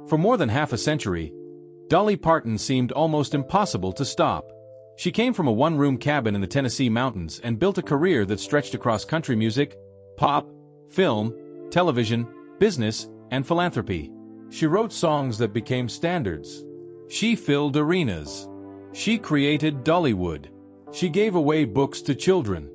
For more than half a century, Dolly Parton seemed almost impossible to stop. She came from a one-room cabin in the Tennessee mountains and built a career that stretched across country music, pop, film, television, business, and philanthropy. She wrote songs that became standards. She filled arenas. She created Dollywood. She gave away books to children.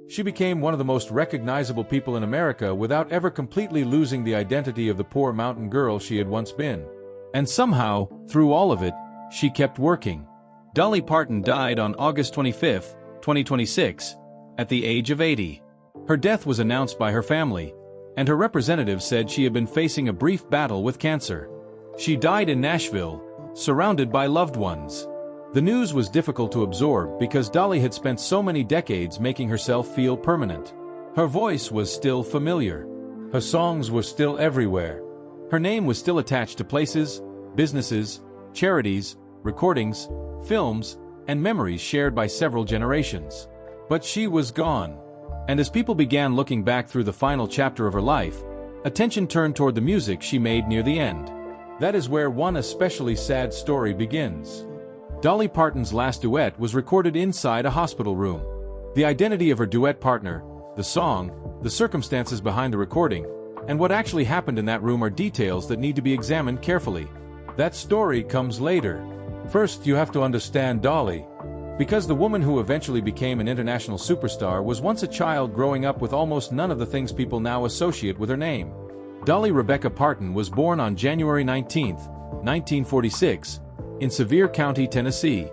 She became one of the most recognizable people in America without ever completely losing the identity of the poor mountain girl she had once been. And somehow, through all of it, she kept working. Dolly Parton died on August 25, 2026, at the age of 80. Her death was announced by her family, and her representative said she had been facing a brief battle with cancer. She died in Nashville, surrounded by loved ones. The news was difficult to absorb because Dolly had spent so many decades making herself feel permanent. Her voice was still familiar. Her songs were still everywhere. Her name was still attached to places, businesses, charities, recordings, films, and memories shared by several generations. But she was gone. And as people began looking back through the final chapter of her life, attention turned toward the music she made near the end. That is where one especially sad story begins. Dolly Parton's last duet was recorded inside a hospital room. The identity of her duet partner, the song, the circumstances behind the recording, and what actually happened in that room are details that need to be examined carefully. That story comes later. First, you have to understand Dolly. Because the woman who eventually became an international superstar was once a child growing up with almost none of the things people now associate with her name. Dolly Rebecca Parton was born on January 19, 1946, in Sevier County, Tennessee.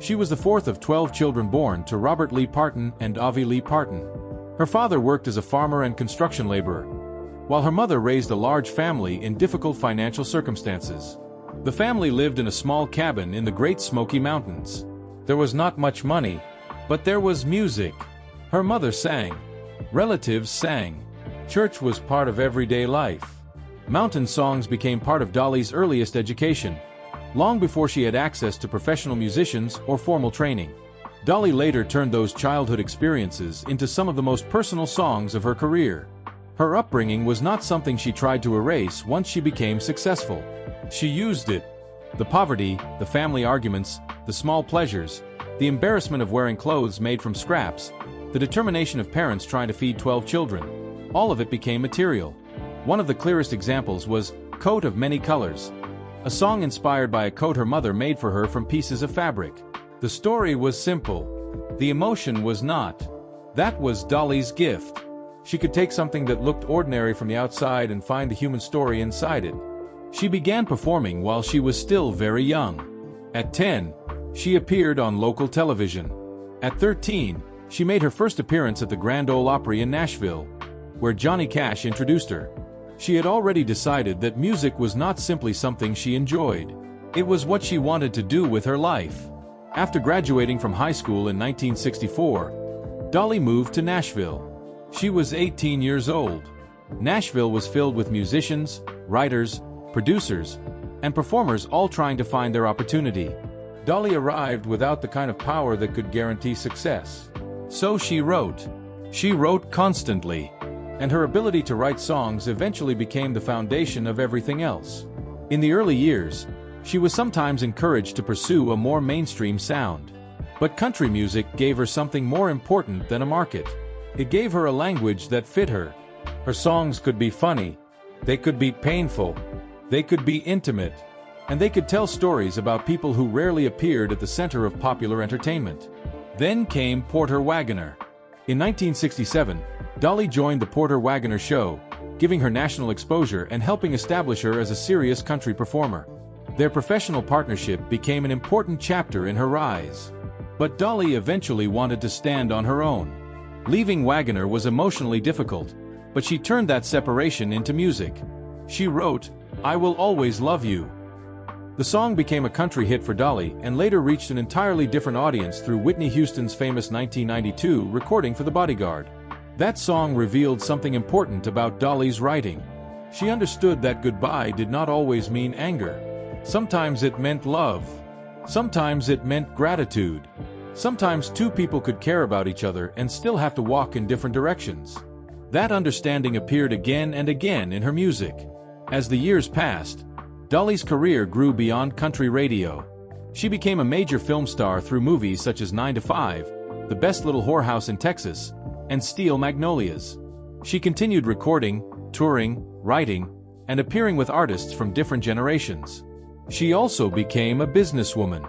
She was the fourth of 12 children born to Robert Lee Parton and Avi Lee Parton. Her father worked as a farmer and construction laborer, while her mother raised a large family in difficult financial circumstances. The family lived in a small cabin in the Great Smoky Mountains. There was not much money, but there was music. Her mother sang. Relatives sang. Church was part of everyday life. Mountain songs became part of Dolly's earliest education, long before she had access to professional musicians or formal training. Dolly later turned those childhood experiences into some of the most personal songs of her career. Her upbringing was not something she tried to erase once she became successful. She used it. The poverty, the family arguments, the small pleasures, the embarrassment of wearing clothes made from scraps, the determination of parents trying to feed 12 children. All of it became material. One of the clearest examples was Coat of Many Colors, a song inspired by a coat her mother made for her from pieces of fabric. The story was simple. The emotion was not. That was Dolly's gift. She could take something that looked ordinary from the outside and find the human story inside it. She began performing while she was still very young. At 10, she appeared on local television. At 13, she made her first appearance at the Grand Ole Opry in Nashville, where Johnny Cash introduced her. She had already decided that music was not simply something she enjoyed. It was what she wanted to do with her life. After graduating from high school in 1964, Dolly moved to Nashville. She was 18 years old. Nashville was filled with musicians, writers, producers, and performers all trying to find their opportunity. Dolly arrived without the kind of power that could guarantee success. So she wrote. She wrote constantly, and her ability to write songs eventually became the foundation of everything else. In the early years, she was sometimes encouraged to pursue a more mainstream sound. But country music gave her something more important than a market. It gave her a language that fit her. Her songs could be funny, they could be painful, they could be intimate, and they could tell stories about people who rarely appeared at the center of popular entertainment. Then came Porter Wagoner. In 1967, Dolly joined the Porter Wagoner Show, giving her national exposure and helping establish her as a serious country performer. Their professional partnership became an important chapter in her rise. But Dolly eventually wanted to stand on her own. Leaving Wagoner was emotionally difficult, but she turned that separation into music. She wrote, "I Will Always Love You." The song became a country hit for Dolly and later reached an entirely different audience through Whitney Houston's famous 1992 recording for The Bodyguard. That song revealed something important about Dolly's writing. She understood that goodbye did not always mean anger. Sometimes it meant love. Sometimes it meant gratitude. Sometimes two people could care about each other and still have to walk in different directions. That understanding appeared again and again in her music. As the years passed, Dolly's career grew beyond country radio. She became a major film star through movies such as 9 to 5, The Best Little Whorehouse in Texas, and Steel Magnolias. She continued recording, touring, writing, and appearing with artists from different generations. She also became a businesswoman.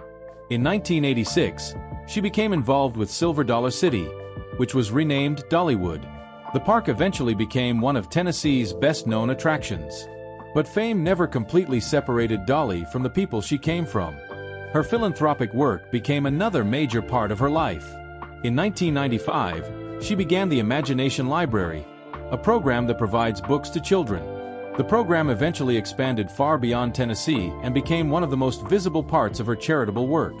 In 1986, she became involved with Silver Dollar City, which was renamed Dollywood. The park eventually became one of Tennessee's best-known attractions. But fame never completely separated Dolly from the people she came from. Her philanthropic work became another major part of her life. In 1995, she began the Imagination Library, a program that provides books to children. The program eventually expanded far beyond Tennessee and became one of the most visible parts of her charitable work.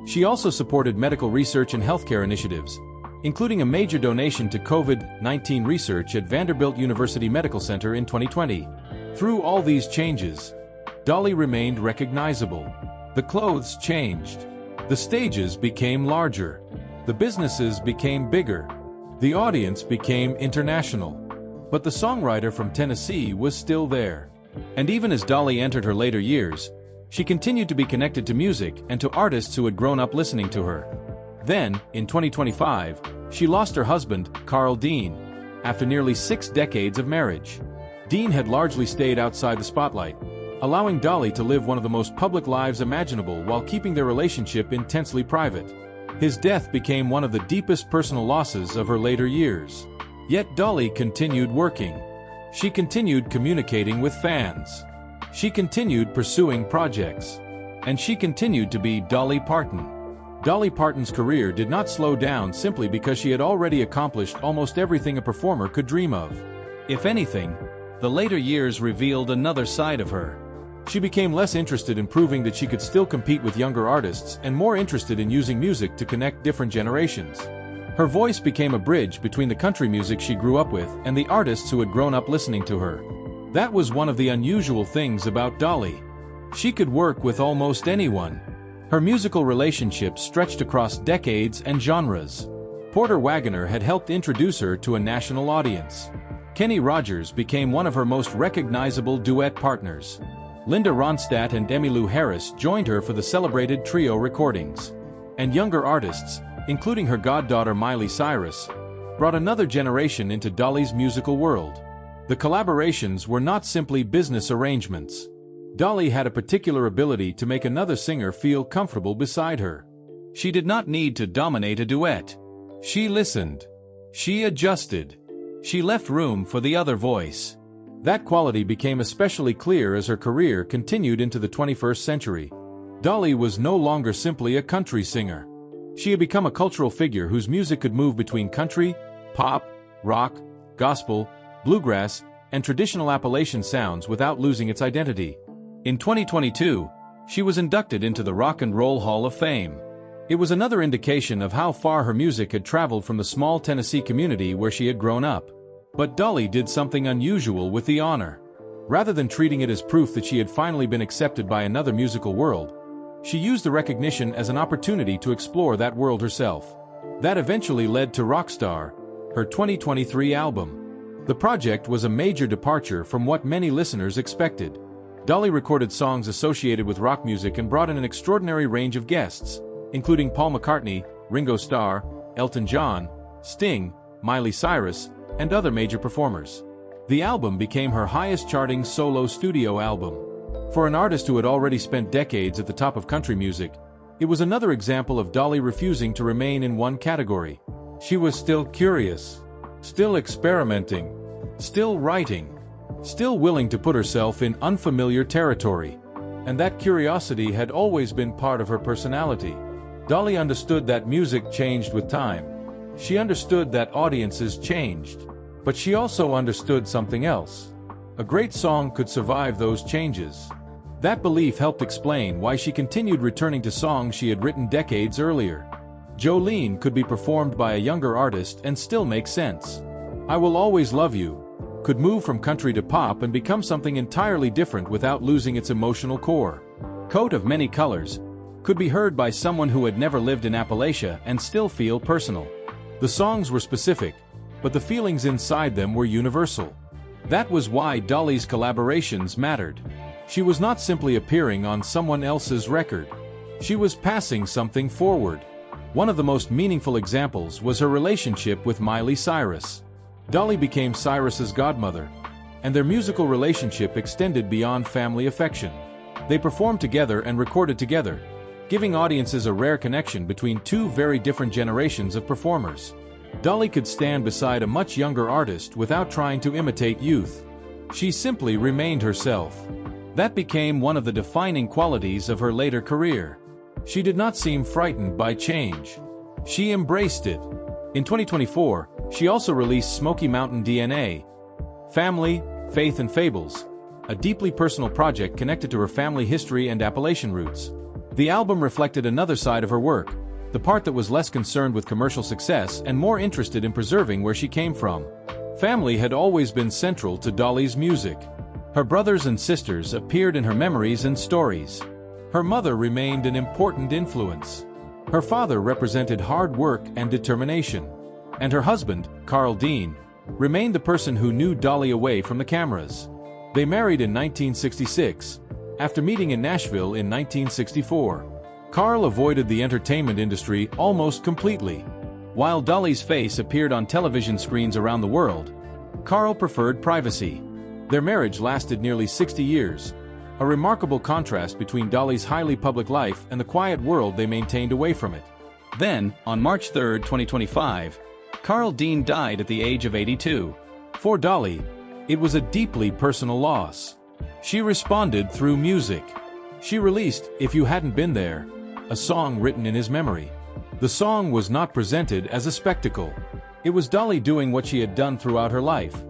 She also supported medical research and healthcare initiatives, including a major donation to COVID-19 research at Vanderbilt University Medical Center in 2020. Through all these changes, Dolly remained recognizable. The clothes changed. The stages became larger. The businesses became bigger. The audience became international. But the songwriter from Tennessee was still there. And even as Dolly entered her later years, she continued to be connected to music and to artists who had grown up listening to her. Then, in 2025, she lost her husband, Carl Dean, after nearly 6 decades of marriage. Dean had largely stayed outside the spotlight, allowing Dolly to live one of the most public lives imaginable while keeping their relationship intensely private. His death became one of the deepest personal losses of her later years. Yet Dolly continued working. She continued communicating with fans. She continued pursuing projects. And she continued to be Dolly Parton. Dolly Parton's career did not slow down simply because she had already accomplished almost everything a performer could dream of. If anything, the later years revealed another side of her. She became less interested in proving that she could still compete with younger artists and more interested in using music to connect different generations. Her voice became a bridge between the country music she grew up with and the artists who had grown up listening to her. That was one of the unusual things about Dolly. She could work with almost anyone. Her musical relationships stretched across decades and genres. Porter Wagoner had helped introduce her to a national audience. Kenny Rogers became one of her most recognizable duet partners. Linda Ronstadt and Emmylou Harris joined her for the celebrated trio recordings. And younger artists, including her goddaughter Miley Cyrus, brought another generation into Dolly's musical world. The collaborations were not simply business arrangements. Dolly had a particular ability to make another singer feel comfortable beside her. She did not need to dominate a duet. She listened. She adjusted. She left room for the other voice. That quality became especially clear as her career continued into the 21st century. Dolly was no longer simply a country singer. She had become a cultural figure whose music could move between country, pop, rock, gospel, bluegrass, and traditional Appalachian sounds without losing its identity. In 2022, she was inducted into the Rock and Roll Hall of Fame. It was another indication of how far her music had traveled from the small Tennessee community where she had grown up. But Dolly did something unusual with the honor. Rather than treating it as proof that she had finally been accepted by another musical world, she used the recognition as an opportunity to explore that world herself. That eventually led to Rockstar, her 2023 album. The project was a major departure from what many listeners expected. Dolly recorded songs associated with rock music and brought in an extraordinary range of guests, including Paul McCartney, Ringo Starr, Elton John, Sting, Miley Cyrus, and other major performers. The album became her highest-charting solo studio album. For an artist who had already spent decades at the top of country music, it was another example of Dolly refusing to remain in one category. She was still curious, still experimenting, still writing, still willing to put herself in unfamiliar territory. And that curiosity had always been part of her personality. Dolly understood that music changed with time. She understood that audiences changed. But she also understood something else. A great song could survive those changes. That belief helped explain why she continued returning to songs she had written decades earlier. Jolene could be performed by a younger artist and still make sense. I Will Always Love You could move from country to pop and become something entirely different without losing its emotional core. Coat of Many Colors could be heard by someone who had never lived in Appalachia and still feel personal. The songs were specific, but the feelings inside them were universal. That was why Dolly's collaborations mattered. She was not simply appearing on someone else's record. She was passing something forward. One of the most meaningful examples was her relationship with Miley Cyrus. Dolly became Cyrus's godmother, and their musical relationship extended beyond family affection. They performed together and recorded together, giving audiences a rare connection between two very different generations of performers. Dolly could stand beside a much younger artist without trying to imitate youth. She simply remained herself. That became one of the defining qualities of her later career. She did not seem frightened by change. She embraced it. In 2024, she also released Smoky Mountain DNA, Family, Faith and Fables, a deeply personal project connected to her family history and Appalachian roots. The album reflected another side of her work, the part that was less concerned with commercial success and more interested in preserving where she came from. Family had always been central to Dolly's music. Her brothers and sisters appeared in her memories and stories. Her mother remained an important influence. Her father represented hard work and determination. And her husband, Carl Dean, remained the person who knew Dolly away from the cameras. They married in 1966, after meeting in Nashville in 1964. Carl avoided the entertainment industry almost completely. While Dolly's face appeared on television screens around the world, Carl preferred privacy. Their marriage lasted nearly 60 years, a remarkable contrast between Dolly's highly public life and the quiet world they maintained away from it. Then, on March 3, 2025, Carl Dean died at the age of 82. For Dolly, it was a deeply personal loss. She responded through music. She released If You Hadn't Been There, a song written in his memory. The song was not presented as a spectacle. It was Dolly doing what she had done throughout her life,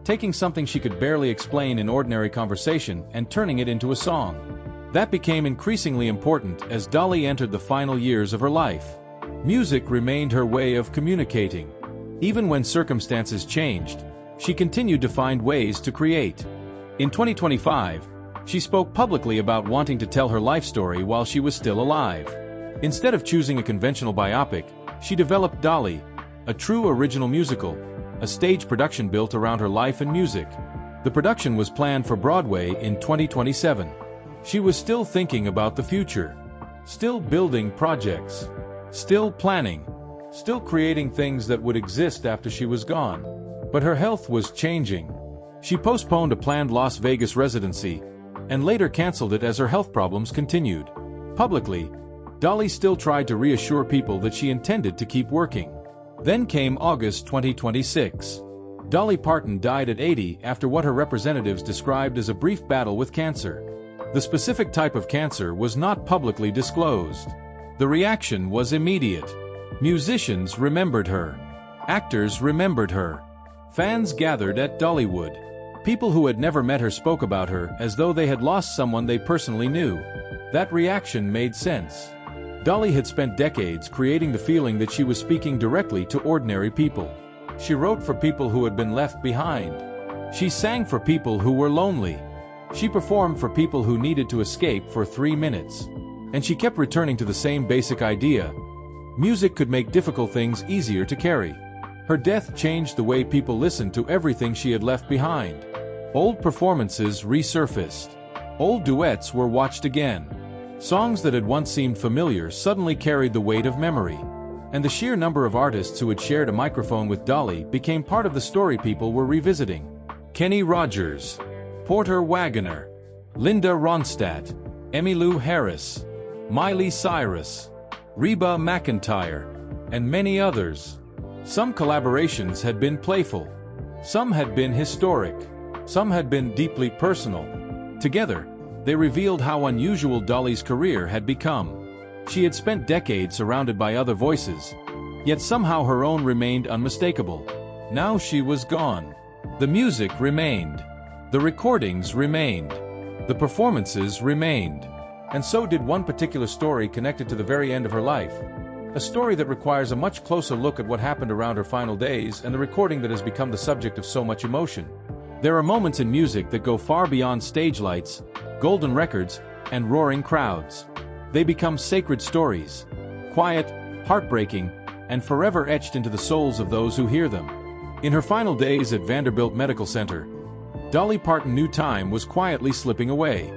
taking something she could barely explain in ordinary conversation and turning it into a song. That became increasingly important as Dolly entered the final years of her life. Music remained her way of communicating. Even when circumstances changed, she continued to find ways to create. In 2025, she spoke publicly about wanting to tell her life story while she was still alive. Instead of choosing a conventional biopic, she developed Dolly, a true original musical, a stage production built around her life and music. The production was planned for Broadway in 2027. She was still thinking about the future, still building projects, still planning, still creating things that would exist after she was gone. But her health was changing. She postponed a planned Las Vegas residency and later canceled it as her health problems continued. Publicly, Dolly still tried to reassure people that she intended to keep working. Then came August 2026. Dolly Parton died at 80 after what her representatives described as a brief battle with cancer. The specific type of cancer was not publicly disclosed. The reaction was immediate. Musicians remembered her. Actors remembered her. Fans gathered at Dollywood. People who had never met her spoke about her as though they had lost someone they personally knew. That reaction made sense. Dolly had spent decades creating the feeling that she was speaking directly to ordinary people. She wrote for people who had been left behind. She sang for people who were lonely. She performed for people who needed to escape for 3 minutes. And she kept returning to the same basic idea. Music could make difficult things easier to carry. Her death changed the way people listened to everything she had left behind. Old performances resurfaced. Old duets were watched again. Songs that had once seemed familiar suddenly carried the weight of memory. And the sheer number of artists who had shared a microphone with Dolly became part of the story people were revisiting. Kenny Rogers, Porter Wagoner, Linda Ronstadt, Emmylou Harris, Miley Cyrus, Reba McEntire, and many others. Some collaborations had been playful. Some had been historic. Some had been deeply personal. Together, they revealed how unusual Dolly's career had become. She had spent decades surrounded by other voices, yet somehow her own remained unmistakable. Now she was gone. The music remained. The recordings remained. The performances remained. And so did one particular story connected to the very end of her life. A story that requires a much closer look at what happened around her final days and the recording that has become the subject of so much emotion. There are moments in music that go far beyond stage lights, golden records, and roaring crowds. They become sacred stories, quiet, heartbreaking, and forever etched into the souls of those who hear them. In her final days at Vanderbilt Medical Center, Dolly Parton knew time was quietly slipping away.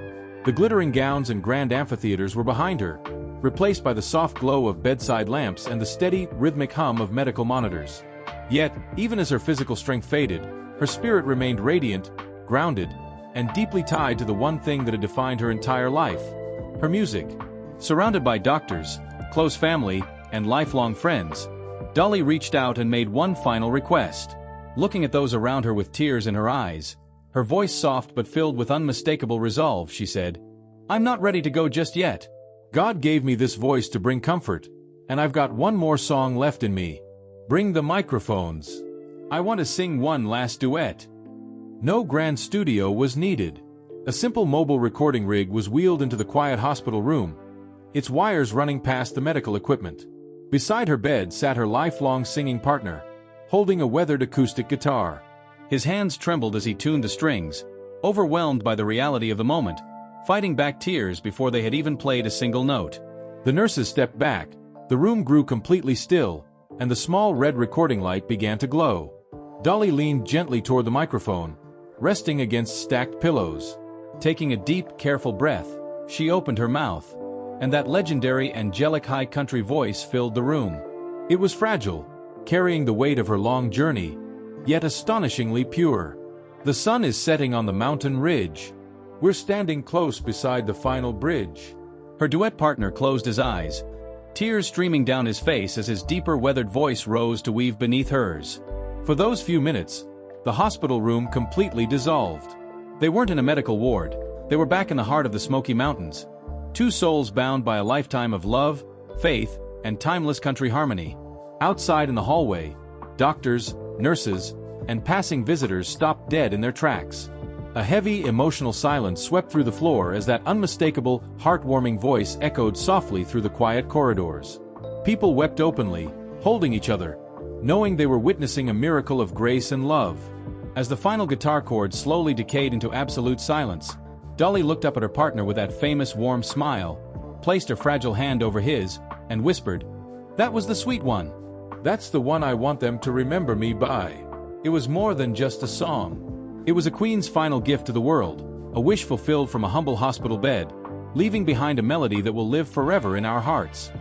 The glittering gowns and grand amphitheaters were behind her, replaced by the soft glow of bedside lamps and the steady, rhythmic hum of medical monitors. Yet, even as her physical strength faded, her spirit remained radiant, grounded, and deeply tied to the one thing that had defined her entire life: her music. Surrounded by doctors, close family, and lifelong friends, Dolly reached out and made one final request. Looking at those around her with tears in her eyes, her voice soft but filled with unmistakable resolve, she said, "I'm not ready to go just yet. God gave me this voice to bring comfort, and I've got one more song left in me. Bring the microphones. I want to sing one last duet." No grand studio was needed. A simple mobile recording rig was wheeled into the quiet hospital room, its wires running past the medical equipment. Beside her bed sat her lifelong singing partner, holding a weathered acoustic guitar. His hands trembled as he tuned the strings, overwhelmed by the reality of the moment, fighting back tears before they had even played a single note. The nurses stepped back, the room grew completely still, and the small red recording light began to glow. Dolly leaned gently toward the microphone, resting against stacked pillows. Taking a deep, careful breath, she opened her mouth, and that legendary angelic high country voice filled the room. It was fragile, carrying the weight of her long journey, yet astonishingly pure. "The sun is setting on the mountain ridge. We're standing close beside the final bridge." Her duet partner closed his eyes, tears streaming down his face as his deeper weathered voice rose to weave beneath hers. For those few minutes, the hospital room completely dissolved. They weren't in a medical ward, they were back in the heart of the Smoky Mountains. Two souls bound by a lifetime of love, faith, and timeless country harmony. Outside in the hallway, doctors, nurses, and passing visitors stopped dead in their tracks. A heavy, emotional silence swept through the floor as that unmistakable, heartwarming voice echoed softly through the quiet corridors. People wept openly, holding each other, knowing they were witnessing a miracle of grace and love. As the final guitar chords slowly decayed into absolute silence, Dolly looked up at her partner with that famous warm smile, placed her fragile hand over his, and whispered, "That was the sweet one. That's the one I want them to remember me by." It was more than just a song. It was a queen's final gift to the world, a wish fulfilled from a humble hospital bed, leaving behind a melody that will live forever in our hearts.